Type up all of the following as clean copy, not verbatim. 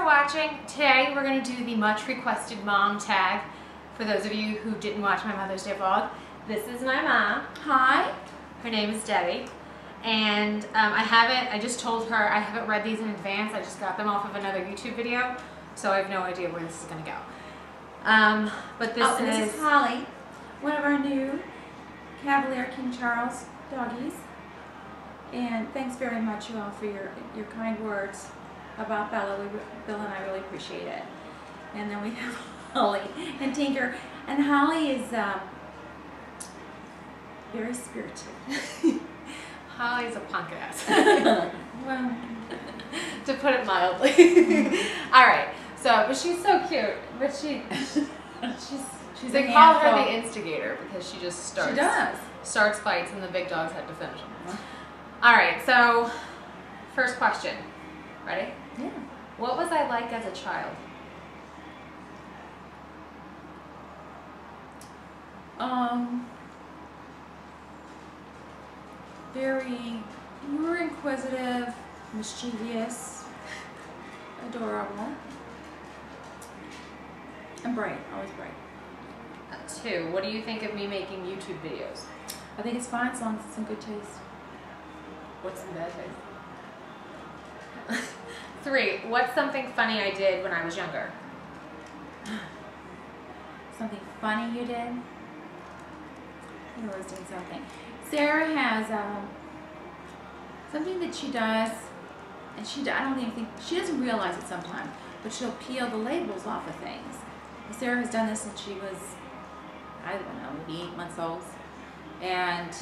for watching. Today we're going to do the much requested mom tag. For those of you who didn't watch my Mother's Day vlog, this is my mom. Hi. Her name is Debbie. And I just told her I haven't read these in advance. I just got them off of another YouTube video. So I have no idea where this is going to go. But this is Holly, one of our new Cavalier King Charles doggies. And thanks very much, you all, for your kind words about Bella. Bill and I really appreciate it. And then we have Holly and Tinker. And Holly is very spirited. Holly's a punk ass. Well, to put it mildly. All right. So, but she's so cute. But she's they call her the instigator because she just starts. She does. Starts fights and the big dogs had to finish them. All right. So, first question. Ready? Yeah. What was I like as a child? You were inquisitive, mischievous, adorable, and bright, always bright. 2, what do you think of me making YouTube videos? I think it's fine as long as it's in good taste. What's in bad taste? 3, what's something funny I did when I was younger? Something funny you did? You always doing something. Sarah has something that she does, and I don't even think, she doesn't realize it sometimes, but she'll peel the labels off of things. Sarah has done this since she was, I don't know, maybe 8 months old. And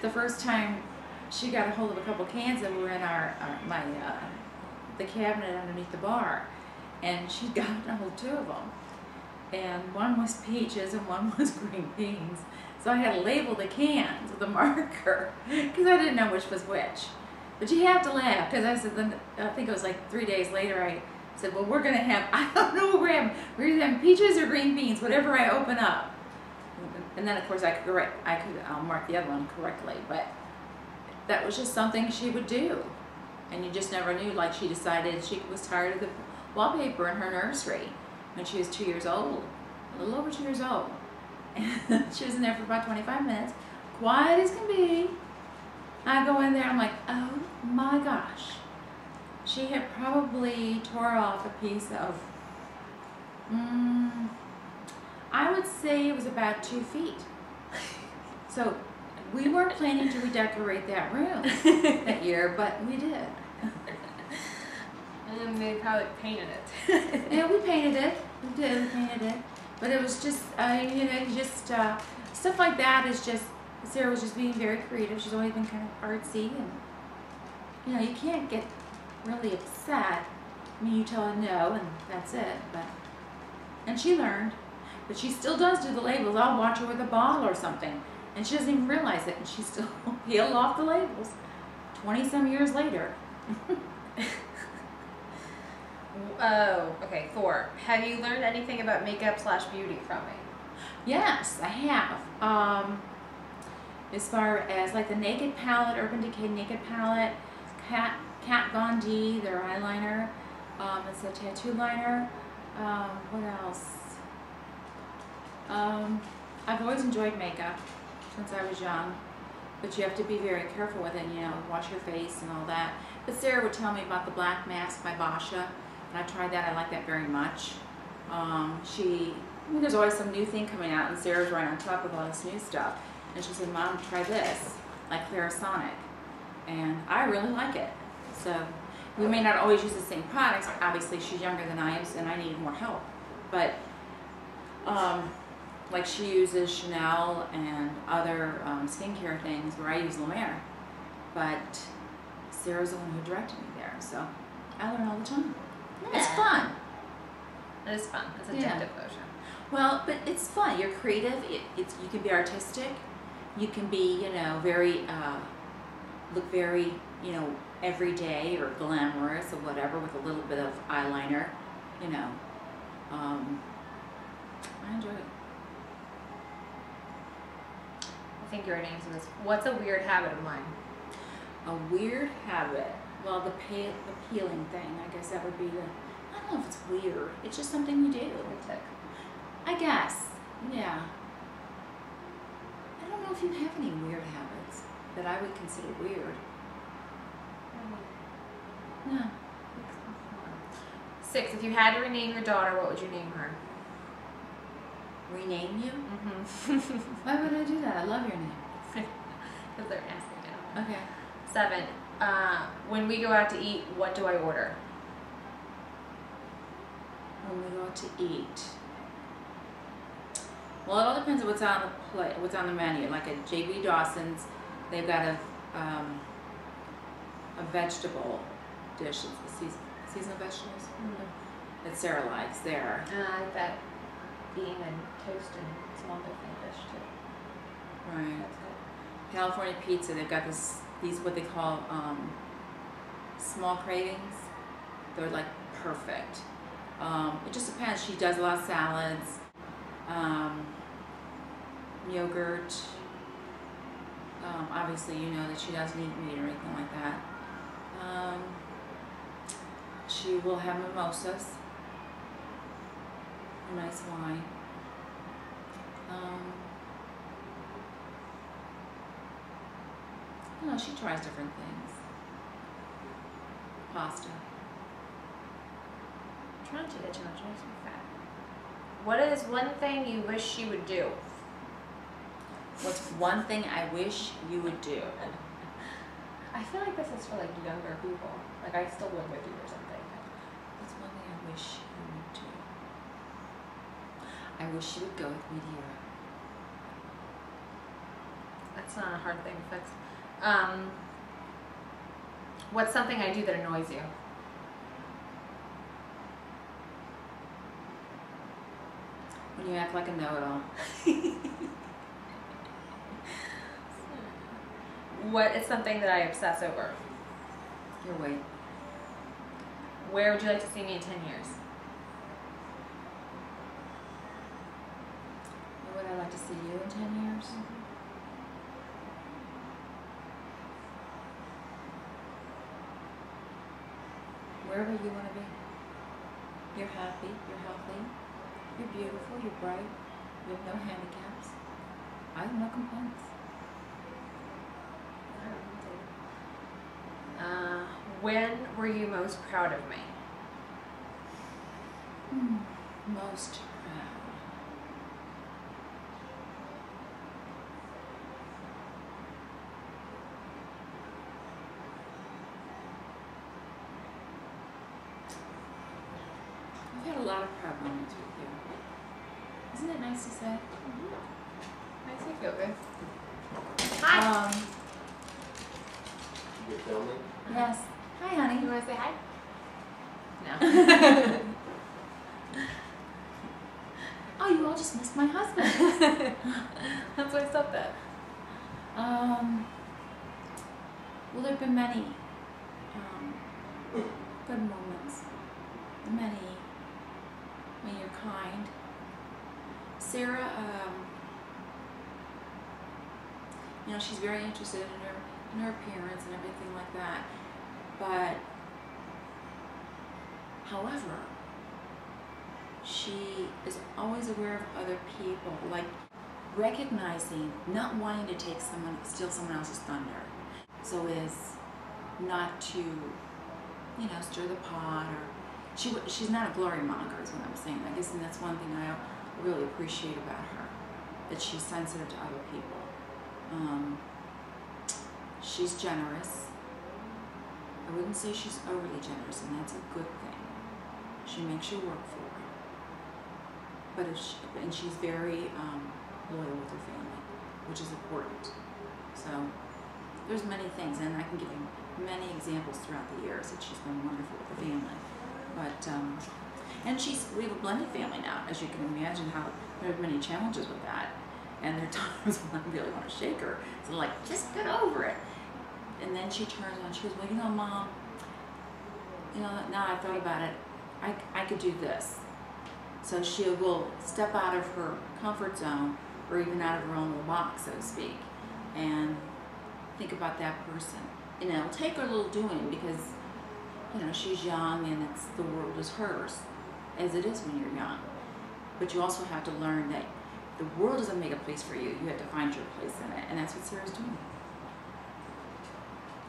the first time she got a hold of a couple cans that were in the cabinet underneath the bar, and she got a hold of 2 of them. And one was peaches and one was green beans. So I had to label the cans with a marker because I didn't know which was which. But you have to laugh because I said, then I think it was like 3 days later, I said, well, we're going to have, I don't know what we're having. We're either having peaches or green beans, whatever I open up. And then, of course, I'll mark the other one correctly. But that was just something she would do. And you just never knew. Like, she decided she was tired of the wallpaper in her nursery when she was 2 years old, a little over 2 years old. And she was in there for about 25 minutes, quiet as can be. I go in there, I'm like, oh my gosh. She had probably tore off a piece of, I would say it was about 2 feet. So we weren't planning to redecorate that room that year, but we did. And they probably painted it. Yeah, we painted it. We painted it. But it was just, stuff like that is just, Sarah was just being very creative. She's always been kind of artsy, and, you can't get really upset. I mean, you tell her no, and that's it. And she learned. But she still does do the labels. I'll watch her with a bottle or something, and she doesn't even realize it, and she still peeled off the labels 20-some years later. Oh, okay, 4. Have you learned anything about makeup/beauty from me? Yes, I have. As far as like the Naked palette, Urban Decay Naked palette, Kat Von D, their eyeliner, it's a tattoo liner. What else? I've always enjoyed makeup since I was young, but you have to be very careful with it, wash your face and all that. But Sarah would tell me about the Black Mask by Basha. And I tried that. I like that very much. There's always some new thing coming out, and Sarah's right on top of all this new stuff. And she said, Mom, try this, like Clarisonic. And I really like it. So we may not always use the same products. Obviously, she's younger than I am, and I need more help. But like she uses Chanel and other skincare things where I use La Mer. But Sarah's the one who directed me there, so I learn all the time. Yeah. It's fun. It is fun. It's addictive, potion. Well, but it's fun. You're creative. You can be artistic. You can be, very, look very, everyday or glamorous or whatever with a little bit of eyeliner. I enjoy it. I think you already answered this. What's a weird habit of mine? A weird habit. Well, the peeling thing, I guess that would be the, I don't know if it's weird. It's just something you do. A tick. I guess, yeah. I don't know if you have any weird habits that I would consider weird. No. 6, if you had to rename your daughter, what would you name her? Rename you? Mm-hmm. Why would I do that? I love your name. Because they're asking now. Okay. 7, when we go out to eat, what do I order? When we go out to eat. Well, it all depends on what's on the plate, what's on the menu. Like at J.B. Dawson's, they've got a vegetable dish. It's seasonal vegetables that Sarah likes there. I like that bean and toast and small different dish too. Right. That's it. California pizza. They've got these what they call small cravings. They're like perfect. It just depends. She does a lot of salads. Yogurt. Obviously, you know that she doesn't eat meat or anything like that. She will have mimosas, a nice wine. You know, she tries different things. Pasta. I'm trying to get too much makes me fat. What is one thing you wish she would do? What's one thing I wish you would do? I feel like this is for like younger people. Like I still live with you or something. What's one thing I wish you would do? I wish you would go with me to Europe. That's not a hard thing to fix. What's something I do that annoys you? When you act like a know-it-all. What is something that I obsess over? Your weight. Where would you like to see me in 10 years? Where would I like to see you in 10 years? Wherever you want to be. You're happy, you're healthy, you're beautiful, you're bright, you have no handicaps. I have no complaints. When were you most proud of me? Most proud. I've had a lot of proud moments with you. Isn't it nice to say? Makes me feel good. Hi. You're filming? Yes. Hi, honey. You want to say hi? No. Oh, you all just missed my husband. That's why I stopped that. Well, there have been many good moments. Many when you're kind. Sarah, you know, she's very interested in her appearance and everything like that. But, however, she is always aware of other people, like recognizing, not wanting to steal someone else's thunder. So is not to, you know, stir the pot, or she's not a glory monger is what I'm saying. I guess, and that's one thing I really appreciate about her, that she's sensitive to other people. She's generous. I wouldn't say she's overly generous, and that's a good thing. She makes you work for her. But and she's very loyal with her family, which is important. So there's many things, and I can give you many examples throughout the years that she's been wonderful with the family. But and we have a blended family now, as you can imagine how there are many challenges with that. And there are times when I really want to shake her. So I'm like, just get over it. And then she turns on, she goes, well, you know, Mom, you know, now I thought about it, I could do this. So she will step out of her comfort zone, or even out of her own little box, so to speak. And think about that person. And it'll take her a little doing because, you know, she's young and the world is hers, as it is when you're young. But you also have to learn that the world doesn't make a place for you. You have to find your place in it, and that's what Sarah's doing.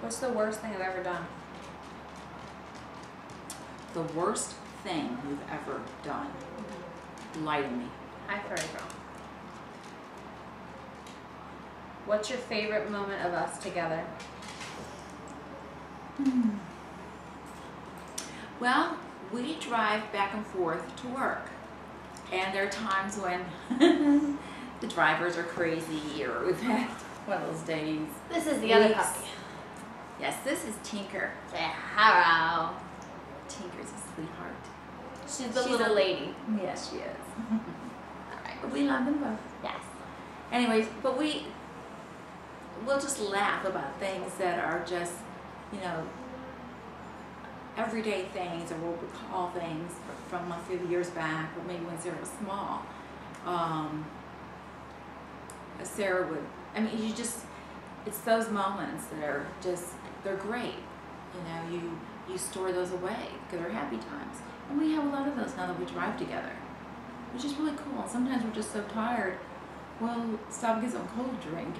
What's the worst thing I've ever done? The worst thing you've ever done. Lie to me. Hi, furry girl. What's your favorite moment of us together? Well, we drive back and forth to work. And there are times when the drivers are crazy, or we've had one of those days. This is the other puppy. Yes, this is Tinker. Say hello. Tinker's a sweetheart. She's the little lady. Yes, she is. All right. But we love them both. Yes. Anyways, but we'll just laugh about things that are just, you know, everyday things, or we'll recall things from a few years back, or maybe when Sarah was small. Sarah would, I mean, it's those moments that are just, they're great. You know, you store those away because they're happy times. And we have a lot of those now that we drive together, which is really cool. Sometimes we're just so tired, we'll stop and get some cold drink.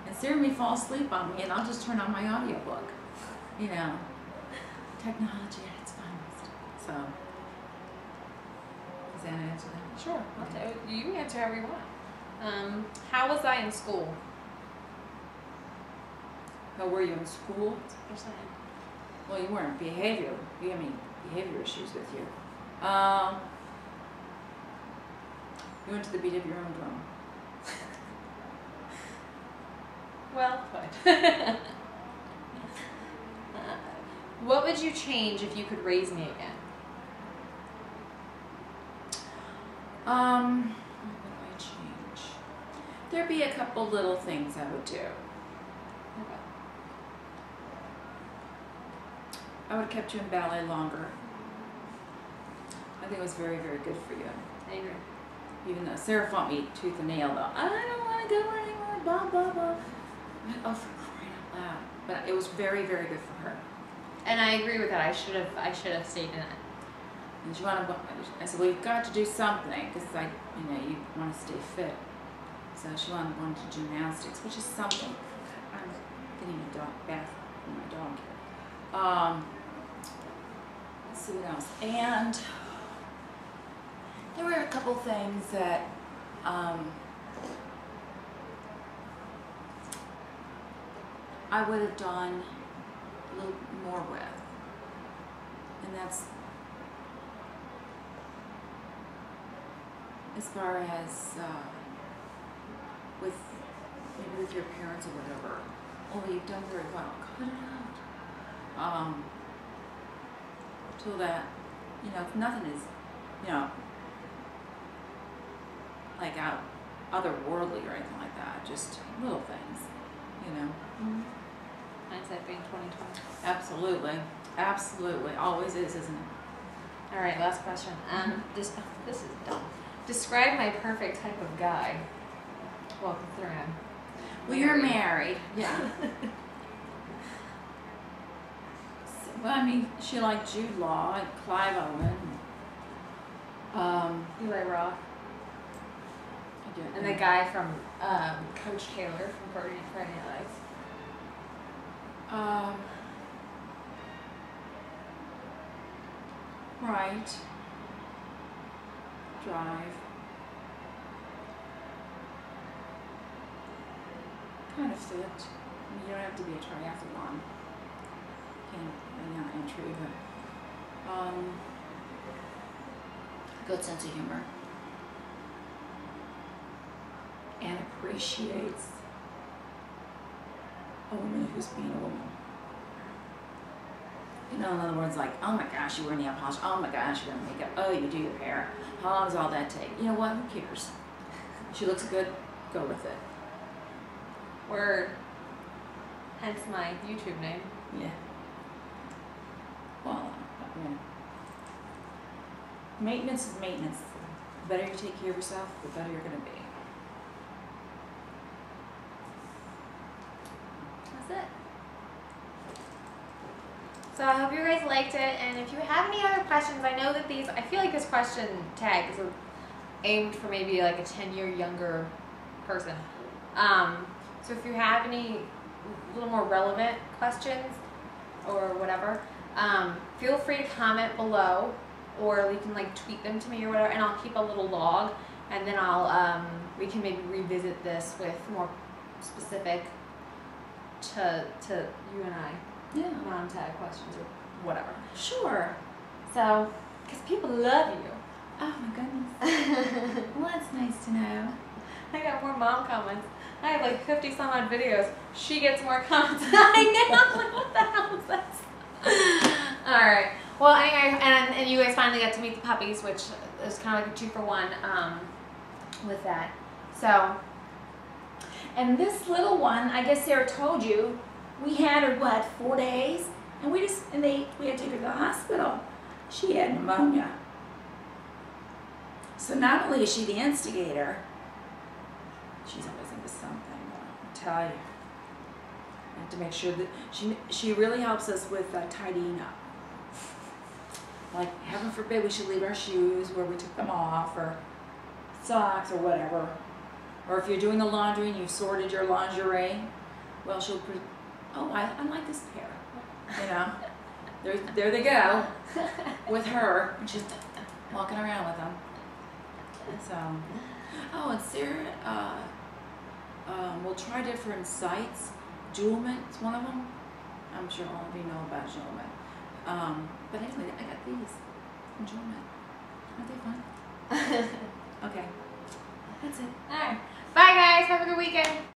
And Sarah may fall asleep on me, and I'll just turn on my audiobook. You know, technology at its finest. So, does that answer that? Sure. Okay. You can answer however you want. How was I in school? How were you in school? That's what you're saying. Well, you weren't behavior issues with you. You went to the beat of your own drum. Well put. What would you change if you could raise me again? What would I change? There'd be a couple little things I would do. Okay. I would have kept you in ballet longer. I think it was very, very good for you. I agree. Even though Sarah fought me tooth and nail, though. I don't want to go anymore, blah, blah, blah. Oh, for crying out loud. But it was very, very good for her. And I agree with that. I should have stayed in it. And she wanted, I said, well, you've got to do something, because you want to stay fit. So she wanted to do gymnastics, which is something. I'm getting a bath for my dog here. Let's see what else. And there were a couple things that I would have done a little more with, and that's as far as maybe with your parents or whatever. Oh, you've done very well. Cut it out. So that, you know, if nothing is, you know, like otherworldly or anything like that, just little things, you know. Mm-hmm. Hindsight being 20/20. Absolutely, absolutely, always is, isn't it? All right, last question. This is dumb. Describe my perfect type of guy. Well, considering I'm well, you're married. Yeah. Well, I mean, she liked Jude Law and Clive Owen. Eli Roth. And the guy from Coach Taylor from Friday Night Lights. Right. Drive. Kind of fit. I mean, you don't have to be a triathlon. Not entry, but good sense of humor. And appreciates a woman who's being a woman. You know, in other words, like, oh my gosh, you wear nail polish. Oh my gosh, you wear makeup. Oh, you do your hair. How long does all that take? You know what? Who cares? She looks good. Go with it. Word. Hence my YouTube name. Yeah. Well, yeah. Maintenance is maintenance. The better you take care of yourself, the better you're going to be. That's So I hope you guys liked it, and if you have any other questions, I know that I feel like this question tag is aimed for maybe like a 10-year younger person. So if you have any little more relevant questions or whatever, feel free to comment below, or you can like tweet them to me or whatever, and I'll keep a little log, and then we can maybe revisit this with more specific to you and I. Yeah. Mom tag questions or whatever. Sure. So, because people love you. Oh my goodness. Well, that's nice to know. I got more mom comments. I have like 50 some odd videos. She gets more comments than I do. I'm like, what the hell is this? Alright. Well, anyway, and you guys finally got to meet the puppies, which is kind of like a 2-for-1 with that. So. And this little one, I guess Sarah told you, we had her, what, 4 days? And we had to take her to the hospital. She had pneumonia. So not only is she the instigator, she's always into something, I'll tell you. I have to make sure that she really helps us with tidying up. Like, heaven forbid we should leave our shoes where we took them off, or socks, or whatever. Or if you're doing the laundry and you've sorted your lingerie, well, she'll oh, I like this pair. You know, there they go with her, and she's walking around with them. So, oh, and Sarah, we'll try different sites. Jewelment's one of them. I'm sure all of you know about Jewelment. But anyway, I got these from Jewelment. Aren't they fun? Okay, that's it. All right. Bye, guys. Have a good weekend.